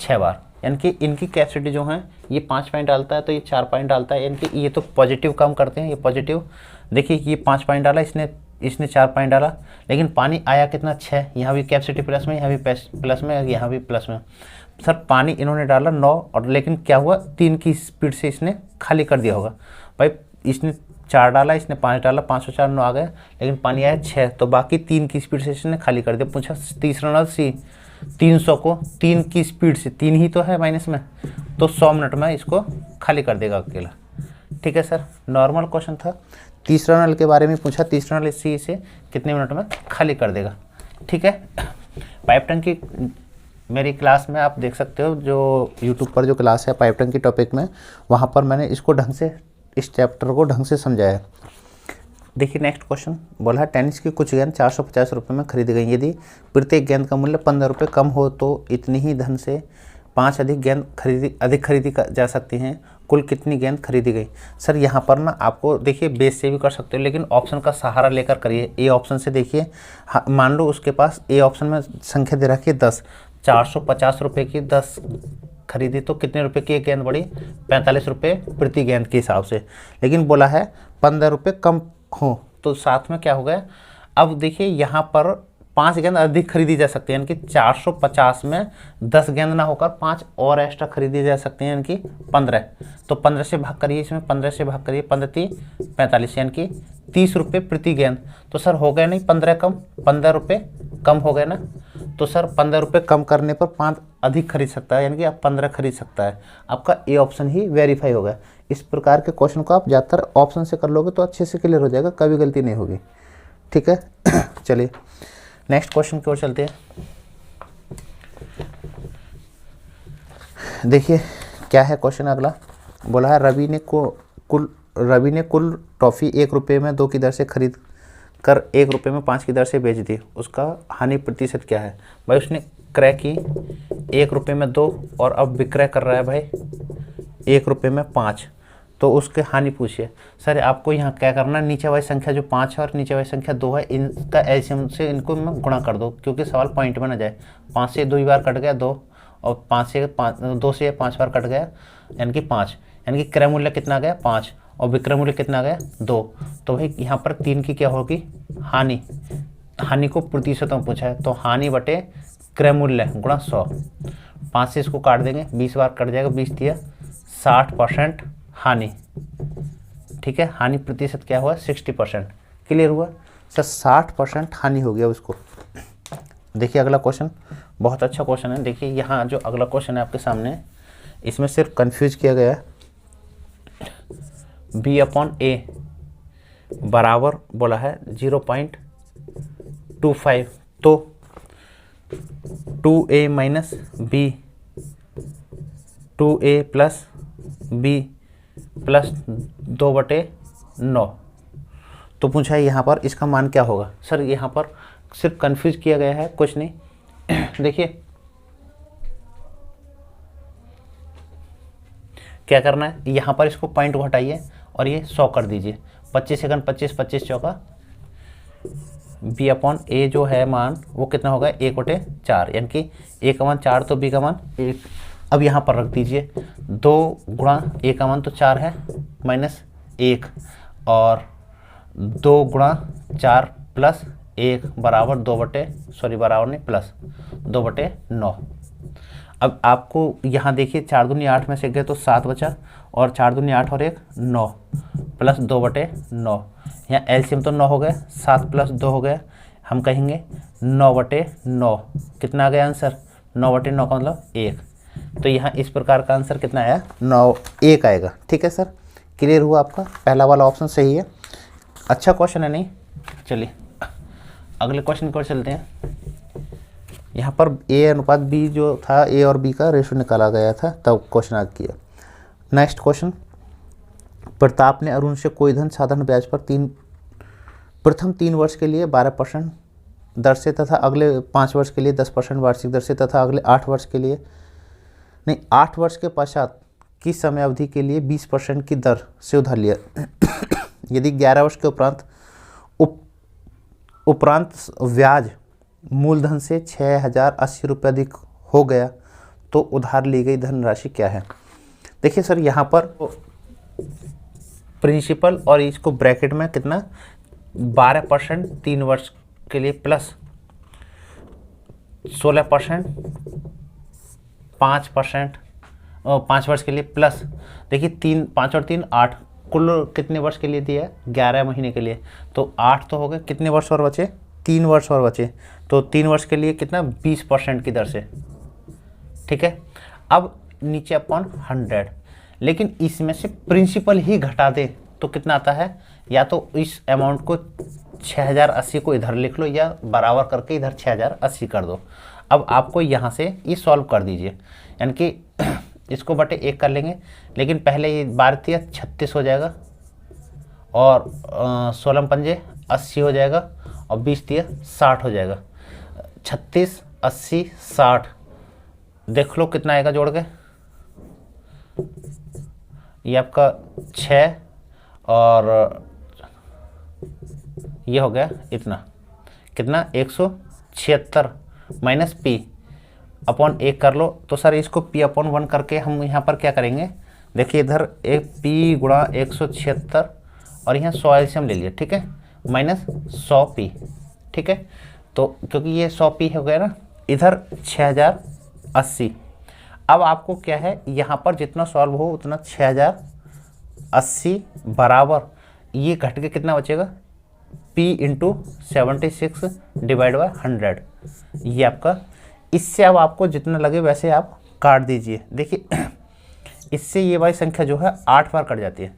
6 बार। यानी कि इनकी कैपेसिटी जो है ये 5 पॉइंट डालता है तो ये 4 पॉइंट डालता है, यानी कि ये तो पॉजिटिव काम करते हैं, ये पॉजिटिव। देखिए ये 5 पॉइंट डाला, इसने 4 पॉइंट डाला, लेकिन पानी आया कितना 6, यहाँ भी कैपेसिटी प्लस में, यहाँ भी प्लस में, यहाँ भी प्लस में। सर पानी इन्होंने डाला 9, और लेकिन क्या हुआ 3 की स्पीड से इसने खाली कर दिया होगा। भाई इसने 4 डाला, इसने 5 डाला, 5 और 4 9 आ गए, लेकिन पानी आया 6, तो बाकी 3 की स्पीड से इसने खाली कर दिया। पूछा तीसरा नल सी, 300 को 3 की स्पीड से, 3 ही तो है माइनस में, तो 100 मिनट में इसको खाली कर देगा अकेला, ठीक है सर। नॉर्मल क्वेश्चन था। तीसरा नल के बारे में पूछा, तीसरा नल सी से कितने मिनट में खाली कर देगा, ठीक है। पाइप टंकी मेरी क्लास में आप देख सकते हो, जो यूट्यूब पर जो क्लास है पाइप टंकी टॉपिक में, वहाँ पर मैंने इसको ढंग से, इस चैप्टर को ढंग से समझाया है। देखिए नेक्स्ट क्वेश्चन बोला है, टेनिस की कुछ गेंद 450 रुपये में खरीदी गई। यदि प्रत्येक गेंद का मूल्य 15 रुपये कम हो तो इतनी ही धन से 5 अधिक गेंद खरीदी जा सकती हैं। कुल कितनी गेंद खरीदी गई? सर यहाँ पर ना आपको देखिए बेस से भी कर सकते हो, लेकिन ऑप्शन का सहारा लेकर करिए। ए ऑप्शन से देखिए, मान लो उसके पास ए ऑप्शन में संख्या दे रखी है 10, 450 रुपये की 10 खरीदी तो कितने रुपए की एक गेंद बढ़ी? 45 रुपये प्रति गेंद के हिसाब से। लेकिन बोला है 15 रुपये कम हो, तो साथ में क्या हो गया? अब देखिए यहाँ पर 5 गेंद अधिक खरीदी जा सकती है, यानी कि 450 में 10 गेंद ना होकर 5 और एक्स्ट्रा खरीदी जा सकती हैं, यानी कि 15। तो 15 से भाग करिए, इसमें 15 से भाग करिए, 15 3 45, यानी कि 30 रुपये प्रति गेंद। तो सर हो गया नहीं 15 कम, 15 रुपये कम हो गए ना। तो सर 15 रुपये कम करने पर 5 अधिक खरीद सकता है, यानी कि आप 15 खरीद सकता है। आपका ए ऑप्शन ही वेरीफाई होगा। इस प्रकार के क्वेश्चन को आप ज़्यादातर ऑप्शन से कर लोगे तो अच्छे से क्लियर हो जाएगा, कभी गलती नहीं होगी, ठीक है। चलिए नेक्स्ट क्वेश्चन की ओर चलते हैं। देखिए क्या है क्वेश्चन अगला। बोला है रवि ने कुल टॉफ़ी 1 रुपये में 2 की दर से खरीद कर 1 रुपये में 5 की दर से बेच दी, उसका हानि प्रतिशत क्या है? भाई उसने क्रय की 1 रुपये में 2 और अब विक्रय कर रहा है भाई 1 रुपये में 5, तो उसके हानि पूछिए। सर आपको यहाँ क्या करना, नीचे वाली संख्या जो 5 है और नीचे वाली संख्या 2 है, इनका एलसीएम से इनको मैं गुणा कर दो, क्योंकि सवाल पॉइंट में ना जाए। 5 से 2 बार कट गया 2, और 2 से 5 बार कट गया, यानी कि 5, यानी कि क्रय मूल्य कितना आ गया 5, और विक्रय मूल्य कितना आ गया 2। तो भाई यहाँ पर 3 की क्या होगी? हानि को प्रतिशत में पूछा है, तो हानि बटे क्रय मूल्य गुणा 100। 5 से इसको काट देंगे, 20 बार कट जाएगा, 20 दिया 60% हानि, ठीक है। हानि प्रतिशत क्या हुआ? 60%। क्लियर हुआ? सर 60% हानि हो गया उसको। देखिए अगला क्वेश्चन बहुत अच्छा क्वेश्चन है। देखिए यहाँ जो अगला क्वेश्चन है आपके सामने, इसमें सिर्फ कंफ्यूज किया गया है। B/A बराबर बोला है 0.25, तो 2A minus B 2A plus B plus 2/9, तो पूछा है यहाँ पर इसका मान क्या होगा। सर यहाँ पर सिर्फ कंफ्यूज किया गया है, कुछ नहीं। देखिए क्या करना है, यहाँ पर इसको पॉइंट को हटाइए और ये 100 कर दीजिए। 25 सेकंड 25 25 चौका B/A जो है मान वो कितना होगा 1/4, यानी कि A का मान 4 तो B का मान 1। अब यहाँ पर रख दीजिए 2 गुणा A का मान तो 4 है माइनस 1 और 2 गुणा 4 प्लस 1 बराबर बराबर नहीं प्लस 2/9। अब आपको यहाँ देखिए 4 दूनी 8 में से गए तो 7 बचा और 4 दूनी 8 और 1 9 प्लस 2/9। यहाँ एलसीएम तो 9 हो गया, 7 प्लस 2 हो गया, हम कहेंगे 9/9। कितना आ गया आंसर 9/9 का मतलब 1। तो यहाँ इस प्रकार का आंसर कितना आया 9 1 आएगा। ठीक है सर, क्लियर हुआ आपका, पहला वाला ऑप्शन सही है। अच्छा क्वेश्चन है नहीं। चलिए अगले क्वेश्चन की ओर चलते हैं। यहाँ पर A अनुपात B जो था, A और B का रेशो निकाला गया था, तब क्वेश्चन आ किया। नेक्स्ट क्वेश्चन, प्रताप ने अरुण से कोई धन साधारण ब्याज पर प्रथम 3 वर्ष के लिए 12% दर से तथा अगले 5 वर्ष के लिए 10% वार्षिक दर से तथा अगले 8 वर्ष के पश्चात की समय अवधि के लिए 20% की दर से उधार लिया। यदि 11 वर्ष के उपरांत ब्याज मूलधन से 6080 रुपये अधिक हो गया तो उधार ली गई धनराशि क्या है। देखिए सर यहाँ पर प्रिंसिपल और इसको ब्रैकेट में कितना 12% 3 वर्ष के लिए प्लस 16% 5% 5 वर्ष के लिए प्लस, देखिए 3 5 और 3 8, कुल कितने वर्ष के लिए दिया है 11 महीने के लिए, तो 8 तो हो गए, कितने वर्ष और बचे 3 वर्ष और बचे, तो 3 वर्ष के लिए कितना 20% की दर से। ठीक है, अब नीचे अपॉन 100, लेकिन इसमें से प्रिंसिपल ही घटा दे तो कितना आता है, या तो इस अमाउंट को 6080 को इधर लिख लो या बराबर करके इधर 6080 कर दो। अब आपको यहाँ से ये सॉल्व कर दीजिए, यानी कि इसको बटे 1 कर लेंगे, लेकिन पहले ये 12 36 हो जाएगा और 16 पंजे 80 हो जाएगा और 20 60 हो जाएगा। 36 80 60 देख लो कितना आएगा जोड़ के, ये आपका 6 और ये हो गया इतना, कितना 176 माइनस पी अपॉन 1 कर लो। तो सर इसको p अपॉन 1 करके हम यहाँ पर क्या करेंगे, देखिए इधर एक p गुणा 176 और यहाँ 100 एलसीएम ले लिया, ठीक है, माइनस 100 p। ठीक है, तो क्योंकि ये 100 p हो गया ना, इधर 6080। अब आपको क्या है, यहाँ पर जितना सॉल्व हो उतना 6080 बराबर ये घट के कितना बचेगा p इंटू 76 डिवाइड बाय 100, ये आपका। इससे अब आपको जितना लगे वैसे आप काट दीजिए। देखिए इससे ये वाली संख्या जो है 8 बार कट जाती है,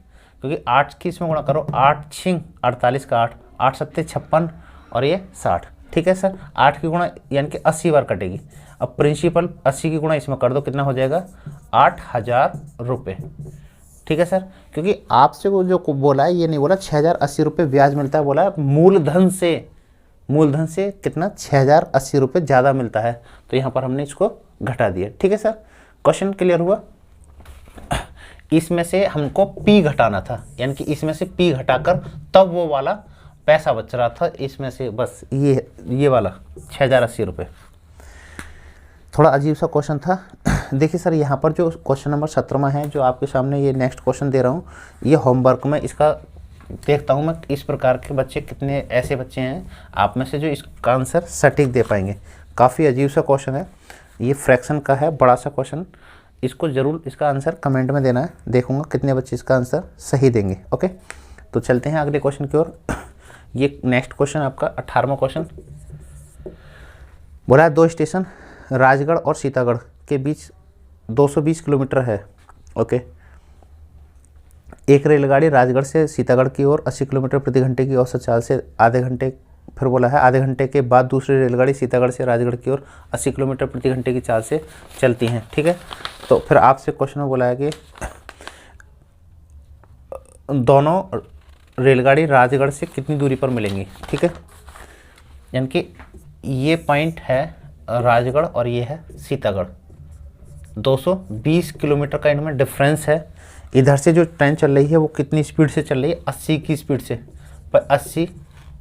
क्योंकि 8 की इसमें गुणा करो, 8 छिंग 48 का 8, 8 सत्ते 56 और ये 60। ठीक है सर, 8 की गुणा यानी कि 80 बार कटेगी। अब प्रिंसिपल 80 की गुणा इसमें कर दो, कितना हो जाएगा 8000 रुपये। ठीक है सर, क्योंकि आपसे वो जो बोला है ये नहीं बोला 6080 रुपये ब्याज मिलता है, बोला मूलधन से कितना 6080 रुपये ज़्यादा मिलता है, तो यहाँ पर हमने इसको घटा दिया। ठीक है सर, क्वेश्चन क्लियर हुआ। इसमें से हमको P घटाना था, यानी कि इसमें से P घटाकर तब वो वाला पैसा बच रहा था, इसमें से बस ये वाला 6080 रुपये। थोड़ा अजीब सा क्वेश्चन था। देखिए सर यहाँ पर जो क्वेश्चन नंबर 17 है, जो आपके सामने ये नेक्स्ट क्वेश्चन दे रहा हूँ, ये होमवर्क में इसका देखता हूँ मैं इस प्रकार के बच्चे कितने ऐसे बच्चे हैं आप में से जो इसका आंसर सटीक दे पाएंगे। काफ़ी अजीब सा क्वेश्चन है, ये फ्रैक्शन का है, बड़ा सा क्वेश्चन। इसको ज़रूर इसका आंसर कमेंट में देना है, देखूंगा कितने बच्चे इसका आंसर सही देंगे। ओके, तो चलते हैं अगले क्वेश्चन की ओर। ये नेक्स्ट क्वेश्चन आपका 18वां क्वेश्चन बोला है 2 स्टेशन राजगढ़ और सीतागढ़ के बीच 220 किलोमीटर है। ओके, एक रेलगाड़ी राजगढ़ से सीतागढ़ की ओर 80 किलोमीटर प्रति घंटे की औसत चाल से आधे घंटे, फिर बोला है आधे घंटे के बाद दूसरी रेलगाड़ी सीतागढ़ से राजगढ़ की ओर 80 किलोमीटर प्रति घंटे की चाल से चलती हैं। ठीक है, तो फिर आपसे क्वेश्चन में बोला है कि दोनों रेलगाड़ी राजगढ़ से कितनी दूरी पर मिलेंगी। ठीक है, यानी कि ये पॉइंट है राजगढ़ और ये है सीतागढ़, 220 किलोमीटर का इनमें डिफरेंस है। इधर से जो ट्रेन चल रही है वो कितनी स्पीड से चल रही है, 80 की स्पीड से, पर 80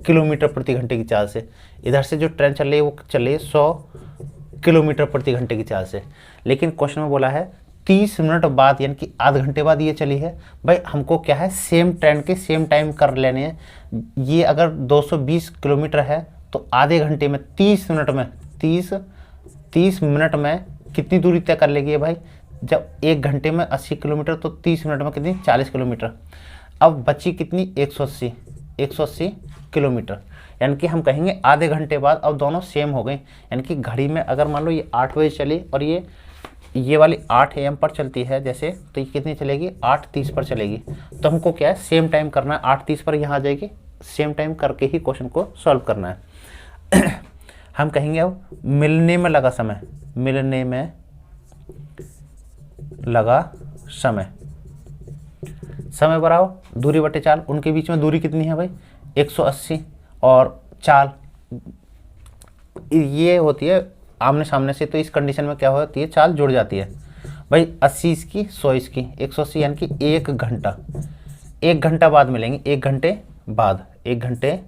किलोमीटर प्रति घंटे की चाल से। इधर से जो ट्रेन चल रही है वो चल रही है 100 किलोमीटर प्रति घंटे की चाल से। लेकिन क्वेश्चन में बोला है 30 मिनट बाद, यानी कि आधे घंटे बाद ये चली है। भाई हमको क्या है, सेम ट्रेन के सेम टाइम कर लेने हैं। ये अगर 220 किलोमीटर है तो आधे घंटे में 30 मिनट में 30 मिनट में कितनी दूरी तय कर लेगी भाई। जब 1 घंटे में 80 किलोमीटर तो 30 मिनट में कितनी, 40 किलोमीटर। अब बची कितनी, 180 किलोमीटर। यानी कि हम कहेंगे आधे घंटे बाद अब दोनों सेम हो गए। यानी कि घड़ी में अगर मान लो ये 8 बजे चली और ये वाली 8 AM पर चलती है जैसे, तो ये कितनी चलेगी, 8:30 पर चलेगी। तो हमको क्या है, सेम टाइम करना है, 8:30 पर यहाँ आ जाएगी। सेम टाइम करके ही क्वेश्चन को सॉल्व करना है। हम कहेंगे अब मिलने में लगा समय, मिलने में लगा समय, समय बराबर दूरी बटे चाल। उनके बीच में दूरी कितनी है भाई, 180, और चाल ये होती है आमने सामने से। तो इस कंडीशन में क्या होती है, चाल जुड़ जाती है भाई। 80 इसकी, 100 इसकी, 180, यानी कि 1 घंटा। 1 घंटा बाद मिलेंगे, 1 घंटे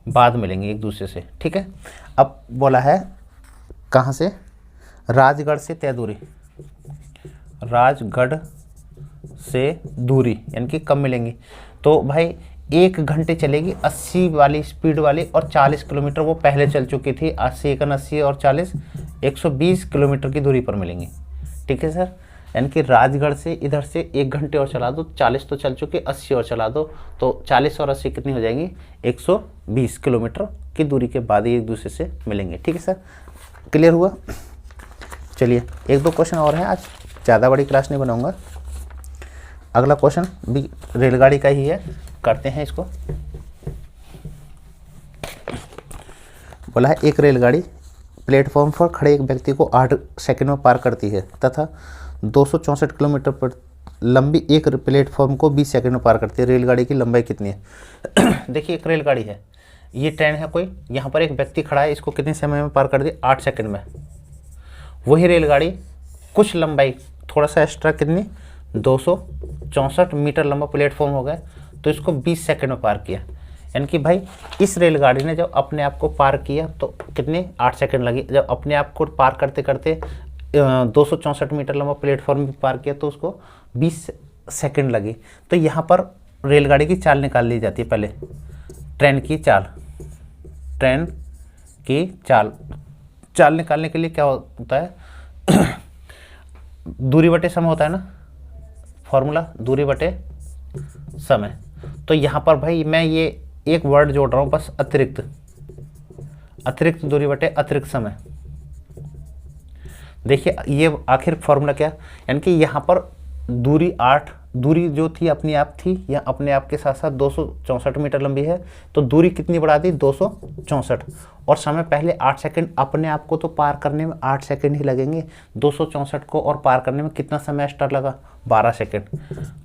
बाद मिलेंगे एक दूसरे से। ठीक है, अब बोला है कहाँ से, राजगढ़ से तय दूरी, राजगढ़ से दूरी, यानी कि कब मिलेंगी। तो भाई 1 घंटे चलेगी 80 वाली स्पीड वाली, और 40 किलोमीटर वो पहले चल चुकी थी। 80 × 80 और 40, 120 किलोमीटर की दूरी पर मिलेंगी। ठीक है सर, यानी कि राजगढ़ से इधर से 1 घंटे और चला दो, 40 तो चल चुके, 80 और चला दो, तो 40 और 80 कितनी हो जाएंगी, 120 किलोमीटर की दूरी के बाद ही एक दूसरे से मिलेंगे। ठीक है सर, क्लियर हुआ। चलिए 1-2 क्वेश्चन और हैं, आज ज़्यादा बड़ी क्लास नहीं बनाऊंगा। अगला क्वेश्चन भी रेलगाड़ी का ही है, करते हैं इसको। बोला है एक रेलगाड़ी प्लेटफॉर्म पर खड़े एक व्यक्ति को 8 सेकंड में पार करती है तथा 264 किलोमीटर पर लंबी एक प्लेटफॉर्म को 20 सेकंड में पार करती है। रेलगाड़ी की लंबाई कितनी है। देखिए एक रेलगाड़ी है, ये ट्रेन है कोई, यहाँ पर एक व्यक्ति खड़ा है, इसको कितने समय में पार कर दी, 8 सेकंड में। वही रेलगाड़ी कुछ लंबाई थोड़ा सा एक्स्ट्रा, कितनी, 264 मीटर लंबा प्लेटफॉर्म हो गया, तो इसको 20 सेकंड में पार किया। यानी कि भाई इस रेलगाड़ी ने जब अपने आप को पार किया तो कितने, 8 सेकंड लगी। जब अपने आप को पार करते करते 264 मीटर लंबा प्लेटफॉर्म भी पार किया तो उसको 20 सेकंड लगी। तो यहाँ पर रेलगाड़ी की चाल निकाल ली जाती है। पहले ट्रेन की चाल निकालने के लिए क्या होता है, दूरी बटे समय होता है ना, फॉर्मूला दूरी बटे समय। तो यहाँ पर भाई मैं ये एक वर्ड जोड़ रहा हूँ बस, अतिरिक्त दूरी बटे अतिरिक्त समय। देखिए ये आखिर फॉर्मूला क्या, यानी कि यहाँ पर दूरी 8, दूरी जो थी अपने आप थी, या अपने आप के साथ साथ 264 मीटर लंबी है, तो दूरी कितनी बढ़ा दी, 264, और समय पहले 8 सेकंड। अपने आप को तो पार करने में 8 सेकंड ही लगेंगे, 264 को और पार करने में कितना समय एक्स्ट्रा लगा, 12 सेकंड।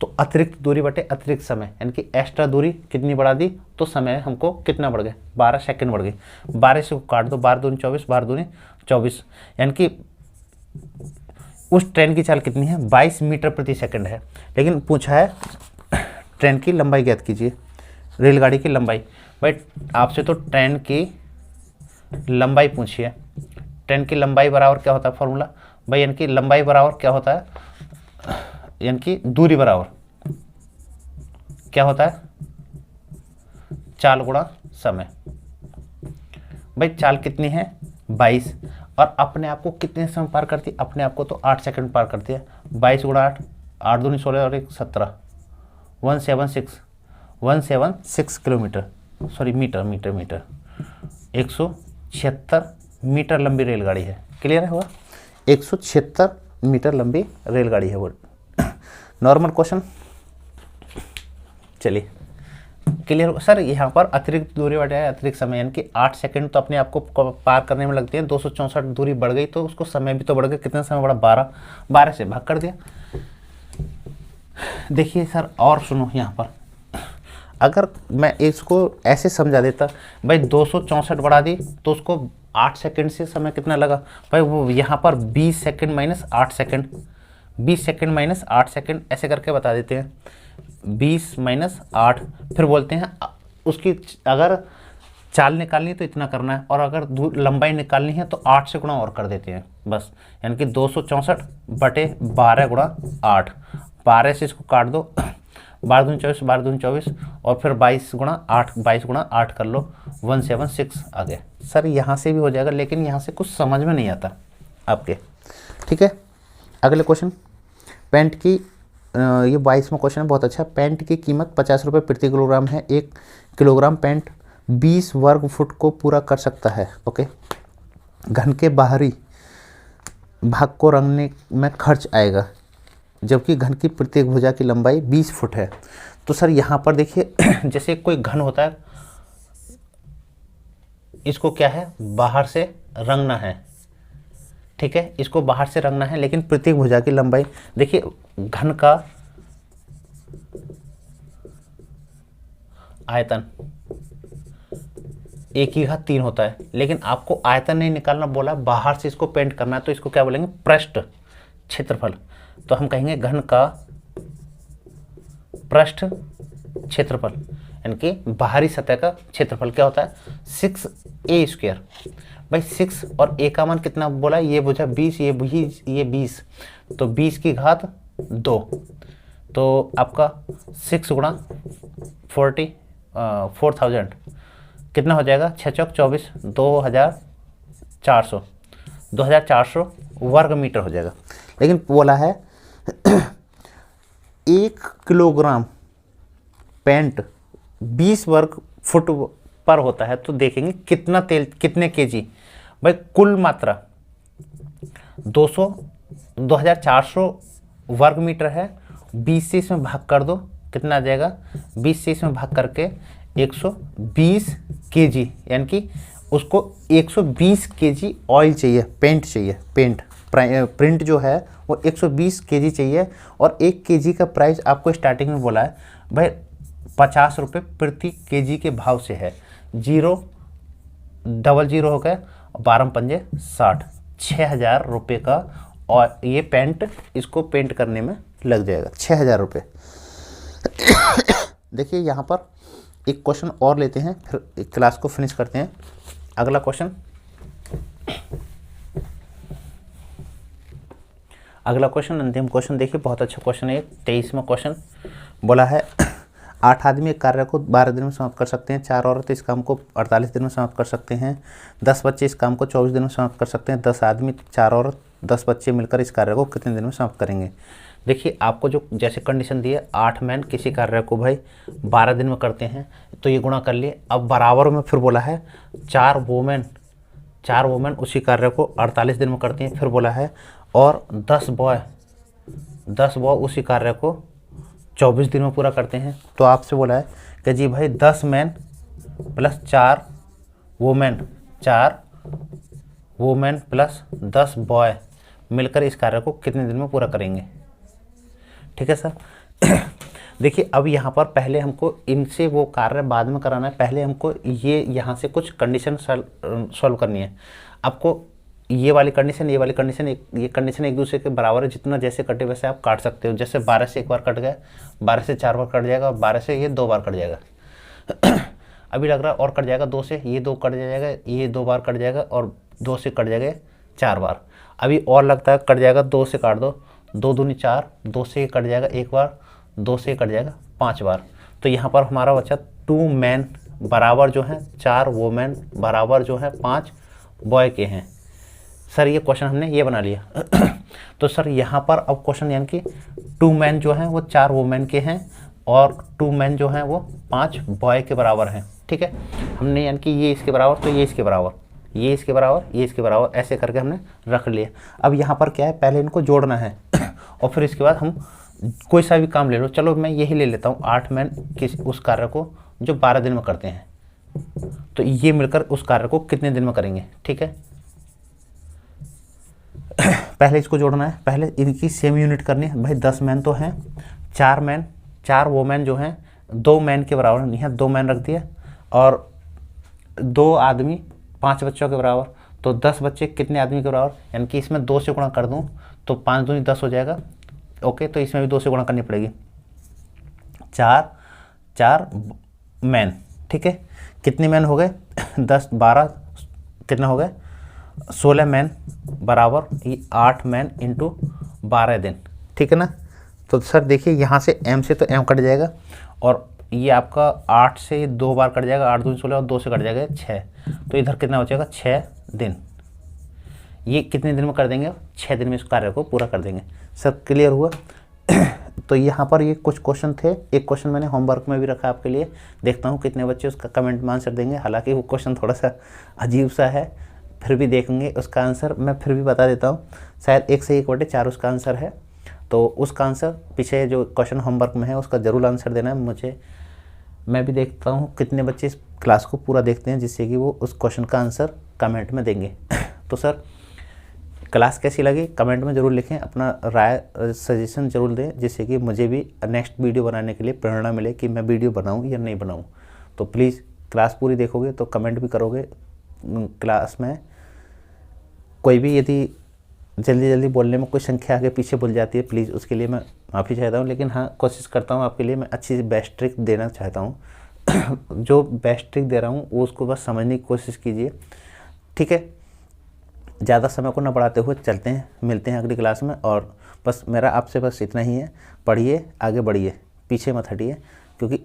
तो अतिरिक्त दूरी बटे अतिरिक्त समय, यानी कि एक्स्ट्रा दूरी कितनी बढ़ा दी, तो समय हमको कितना बढ़ गया, 12 सेकंड बढ़ गई। 12 से काट दो, 12 दूनी 24, 12 दूनी 24, यानी कि उस ट्रेन की चाल कितनी है, 22 मीटर प्रति सेकंड है। लेकिन पूछा है ट्रेन की लंबाई ज्ञात कीजिए, रेलगाड़ी की लंबाई। भाई आपसे तो ट्रेन की लंबाई पूछिए, ट्रेन की लंबाई बराबर क्या होता है फॉर्मूला भाई, यानी कि लंबाई बराबर क्या होता है, यानी कि दूरी बराबर क्या होता है, चाल गुणा समय। भाई चाल कितनी है, 22, और अपने आप को कितने समय पार करती है, अपने आप को तो 8 सेकंड पार करती है। 22 गुणा 8, 8 दूनी 16 और 1 17, 176 किलोमीटर। सॉरी मीटर 176 मीटर लंबी रेलगाड़ी है। क्लियर है हुआ? 176 मीटर लंबी रेलगाड़ी है वो। Normal question. चलिए क्लियर सर। यहाँ पर अतिरिक्त दूरी बढ़ जाए, अतिरिक्त समय, यानी कि 8 सेकंड तो अपने आप को पार करने में लगती है। 264 दूरी बढ़ गई तो उसको समय भी तो बढ़ गया। कितना समय बढ़ा? 12 से भाग कर दिया। देखिए सर और सुनो, यहाँ पर अगर मैं इसको ऐसे समझा देता, भाई 264 बढ़ा दी तो उसको 8 सेकंड से समय कितना लगा भाई, वो यहाँ पर 20 second minus 8 second, 20 second minus 8 second ऐसे करके बता देते हैं। 20 माइनस 8, फिर बोलते हैं उसकी अगर चाल निकालनी है तो इतना करना है, और अगर लंबाई निकालनी है तो 8 से गुणा और कर देते हैं बस। यानी कि 264 बटे 12 गुणा 8, 12 से इसको काट दो, 12 दूनी 24, 12 दूनी 24, और फिर 22 गुणा 8, 22 गुणा 8 कर लो, 176 आ गया। सर यहाँ से भी हो जाएगा, लेकिन यहाँ से कुछ समझ में नहीं आता आपके। ठीक है, अगले क्वेश्चन। पेंट की ये 22वां क्वेश्चन है, बहुत अच्छा। पेंट की कीमत 50 रुपये प्रति किलोग्राम है। 1 किलोग्राम पेंट 20 वर्ग फुट को पूरा कर सकता है। ओके, घन के बाहरी भाग को रंगने में खर्च आएगा, जबकि घन की प्रत्येक भुजा की लंबाई 20 फुट है। तो सर यहाँ पर देखिए जैसे कोई घन होता है, इसको क्या है, बाहर से रंगना है। ठीक है, इसको बाहर से रंगना है, लेकिन प्रत्येक भुजा की लंबाई, देखिए घन का आयतन 1/3 होता है, लेकिन आपको आयतन नहीं निकालना बोला, बाहर से इसको पेंट करना है, तो इसको क्या बोलेंगे, पृष्ठ क्षेत्रफल। तो हम कहेंगे घन का पृष्ठ क्षेत्रफल, यानी कि बाहरी सतह का क्षेत्रफल क्या होता है, 6a²। भाई 6 और a का मान कितना बोला, ये भुजा 20, ये 20, तो 20 की घात 2, तो आपका 6 गुणा 4000 कितना हो जाएगा, 6 चौक 24, 2400 वर्ग मीटर हो जाएगा। लेकिन बोला है 1 किलोग्राम पेंट 20 वर्ग फुट पर होता है, तो देखेंगे कितना तेल, कितने केजी। भाई कुल मात्रा 2400 वर्ग मीटर है, 20 से इसमें भाग कर दो, कितना आ जाएगा, 20 से इसमें भाग करके 120 केजी, यानी कि उसको 120 केजी ऑयल चाहिए, पेंट चाहिए, प्रिंट जो है वो 120 केजी चाहिए। और 1 केजी का प्राइस आपको स्टार्टिंग में बोला है भाई 50 रुपये प्रति केजी के भाव से है। 0 00 हो गया, 12 पंजे 60, 6000 रुपये का, और ये पेंट, इसको पेंट करने में लग जाएगा 6000 रुपये। देखिए यहाँ पर एक क्वेश्चन और लेते हैं, फिर क्लास को फिनिश करते हैं। अगला क्वेश्चन, अंतिम क्वेश्चन देखिए, बहुत अच्छा क्वेश्चन है। 23वां क्वेश्चन बोला है 8 आदमी एक कार्य को 12 दिन में समाप्त कर सकते हैं, 4 औरत इस काम को 48 दिन में समाप्त कर सकते हैं, 10 बच्चे इस काम को 24 दिन में समाप्त कर सकते हैं। 10 आदमी, 4 औरत, 10 बच्चे मिलकर इस कार्य को कितने दिन में समाप्त करेंगे। देखिए आपको जो जैसे कंडीशन दी है, 8 मैन किसी कार्य को भाई 12 दिन में करते हैं, तो ये गुणा कर लिए। अब बराबर में फिर बोला है 4 वोमेन उसी कार्य को 48 दिन में करती हैं। फिर बोला है और 10 बॉय उसी कार्य को 24 दिन में पूरा करते हैं। तो आपसे बोला है कि जी भाई 10 man plus 4 women plus 10 boy मिलकर इस कार्य को कितने दिन में पूरा करेंगे। ठीक है सर। देखिए अब यहाँ पर पहले हमको इनसे वो कार्य बाद में कराना है, पहले हमको ये यहाँ से कुछ कंडीशन सॉल्व करनी है। आपको ये वाली कंडीशन ये कंडीशन एक दूसरे के बराबर है, जितना जैसे कटे वैसे आप काट सकते हो। जैसे 12 से एक बार कट गया, 12 से 4 बार कट जाएगा, 12 से ये 2 बार कट जाएगा। अभी लग रहा है और कट जाएगा, 2 से ये 2 कट जाएगा, ये 2 बार कट जाएगा, और 2 से कट जाएगा 4 बार। अभी और लगता है कट जाएगा, 2 से काट दो, 2 दूनी 4, 2 से कट जाएगा 1 बार, 2 से कट जाएगा 5 बार। तो यहाँ पर हमारा बचा 2 मैन बराबर जो है 4 वोमेन बराबर जो है 5 बॉय के हैं। सर ये क्वेश्चन हमने ये बना लिया। तो सर यहाँ पर अब क्वेश्चन यानी कि 2 मैन जो हैं वो 4 वोमेन के हैं, और 2 मैन जो हैं वो 5 बॉय के बराबर हैं। ठीक है। हमने यानी कि ये इसके बराबर तो ये इसके बराबर, ये इसके बराबर, ये इसके बराबर, ऐसे करके हमने रख लिया। अब यहाँ पर क्या है, पहले इनको जोड़ना है और फिर इसके बाद हम कोई सा भी काम ले लो। चलो मैं यही ले लेता हूँ, 8 मैन किस उस कार्य को जो 12 दिन में करते हैं, तो ये मिलकर उस कार्य को कितने दिन में करेंगे। ठीक है, पहले इसको जोड़ना है, पहले इनकी सेम यूनिट करनी है। भाई 10 मैन तो हैं, 4 मैन, 4 वो मैन जो हैं 2 मैन के बराबर, यहाँ 2 मैन रख दिया और 2 आदमी 5 बच्चों के बराबर, तो 10 बच्चे कितने आदमी के बराबर, यानी कि इसमें 2 से गुणा कर दूँ तो 5 दूनी 10 हो जाएगा। ओके, तो इसमें भी 2 से गुणा करनी पड़ेगी। 4 मैन, ठीक है, कितने मैन हो गए 10 12 कितना हो गए 16 मैन बराबर ये 8 मैन इंटू 12 दिन। ठीक है ना। तो सर देखिए यहाँ से m से तो m कट जाएगा और ये आपका 8 से 2 बार कट जाएगा, 8 दूनी 16 और 2 से कट जाएगा 6, तो इधर कितना हो जाएगा 6 दिन। ये कितने दिन में कर देंगे, 6 दिन में इस कार्य को पूरा कर देंगे। सर क्लियर हुआ। तो यहाँ पर ये कुछ क्वेश्चन थे, एक क्वेश्चन मैंने होमवर्क में भी रखा आपके लिए, देखता हूँ कितने बच्चे उसका कमेंट में आंसर देंगे। हालांकि वो क्वेश्चन थोड़ा सा अजीब सा है, फिर भी देखेंगे उसका आंसर। मैं फिर भी बता देता हूँ, शायद 1 से 1/4 उसका आंसर है, तो उसका आंसर पीछे जो क्वेश्चन होमवर्क में है उसका ज़रूर आंसर देना है मुझे। मैं भी देखता हूँ कितने बच्चे इस क्लास को पूरा देखते हैं, जिससे कि वो उस क्वेश्चन का आंसर कमेंट में देंगे। तो सर क्लास कैसी लगी कमेंट में ज़रूर लिखें, अपना राय सजेशन ज़रूर दें, जिससे कि मुझे भी नेक्स्ट वीडियो बनाने के लिए प्रेरणा मिले कि मैं वीडियो बनाऊं या नहीं बनाऊं। तो प्लीज़ क्लास पूरी देखोगे तो कमेंट भी करोगे। क्लास में कोई भी यदि जल्दी बोलने में कोई संख्या आगे पीछे भूल जाती है, प्लीज़ उसके लिए मैं माफ़ी चाहता हूँ, लेकिन हाँ कोशिश करता हूँ आपके लिए मैं अच्छी बेस्ट ट्रिक देना चाहता हूँ। जो बेस्ट ट्रिक दे रहा हूँ वो उसको बस समझने की कोशिश कीजिए। ठीक है, ज़्यादा समय को ना बढ़ाते हुए चलते हैं, मिलते हैं अगली क्लास में। और बस मेरा आपसे बस इतना ही है, पढ़िए, आगे बढ़िए, पीछे मत हटिए, क्योंकि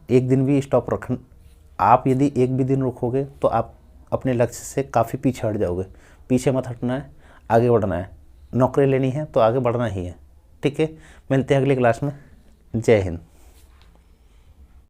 एक दिन भी स्टॉप रखना, आप यदि एक भी दिन रुकोगे तो आप अपने लक्ष्य से काफ़ी पीछे हट जाओगे। पीछे मत हटना है, आगे बढ़ना है, नौकरी लेनी है तो आगे बढ़ना ही है। ठीक है, मिलते हैं अगली क्लास में। जय हिंद।